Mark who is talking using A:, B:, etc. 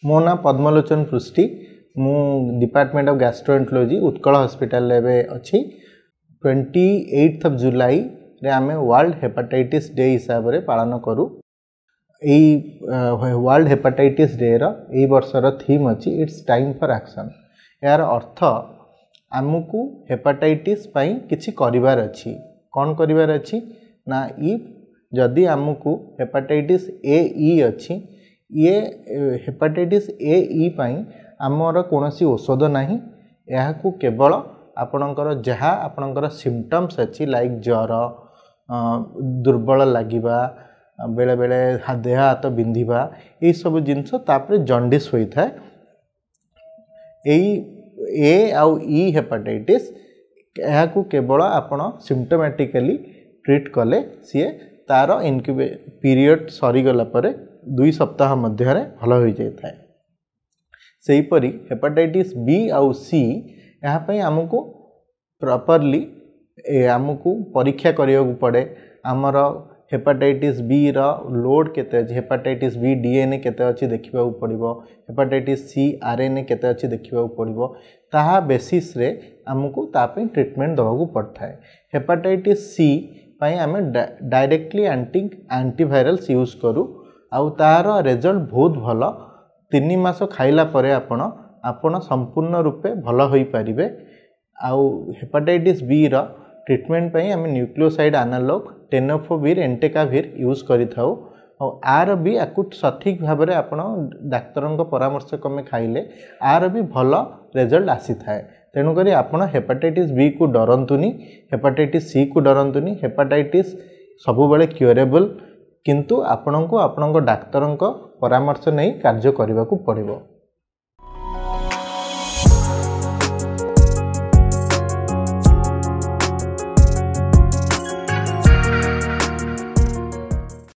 A: मो ना पद्मलोचन पृष्टि मु department of gastroenterology Utkal hospital रे अच्छी 28 जुलाई रे आमे वर्ल्ड हेपाटाइटिस डे हिसाब रे पालन करू। वर्ल्ड हेपाटाइटिस डे रो ए वर्षर थीम अच्छी इट्स टाइम फॉर एक्शन। यार अर्थ आमको हेपाटाइटिस पई किछि करिवार अछि। कौन करिवार अछि ना जदि आमको हेपाटाइटिस ए ई अच्छी ये हेपाटाइटिस ए ई पई आमर कोनोसी औषध नाही। यह को केवल आपणकर जहाँ आपणकर सिम्पटम्स अच्छी लाइक ज्वर दुर्बल लगिबा बेले बेले देह हाथ बिंधिबा ये सब जिनस तापर जॉन्डिस होता है। ए आउ ई हेपाटाइटिस यह को केवल आपण सिम्पटोमेटिकली ट्रीट कले सी तार पीरियड सरीगला 2 सप्ताह मध्य भल हो जाए। से परी हेपाटाइटिस बी आउ सी यहाँ आमको प्रॉपरली आमको परीक्षा करिया पड़े। आमर हेपाटाइटिस बी रो लोड केते अछि, हेपाटाइटिस बी डीएनए केते अछि देखिबा पड़िबो, हेपाटाइटिस सी आरएनए केते अछि देखिबा पड़िबो। ताहा बेसिस रे आमको तापे ट्रीटमेंट दबाकू पड़ता है। हेपाटाइटिस सी पई आमे डायरेक्टली एंटीवायरल्स यूज करू आउ तार रिजल्ट बहुत भल। 3 मास खाइला परे आपण संपूर्ण रूपे भल होई परिबे। आउ हेपाटाइटिस बी रो ट्रीटमेंट पई आमे nucleoside analogue tenofovir entecavir use करि थाउ। और आर भी आकु सठिक भाव में आपण डाक्तरों परामर्श क्रमे खाइले आर भी भल रिजल्ट आसी थाए। तेणुक आपण हेपाटाइटिस बी को डरंतुनी, हेपाटाइटिस सी को डरंतुनी। हेपाटाइटिस सबुबले क्यूरेबल किंतु आपणको आपणको डाक्तरों परामर्श नहीं कार्य करने को पड़िबो।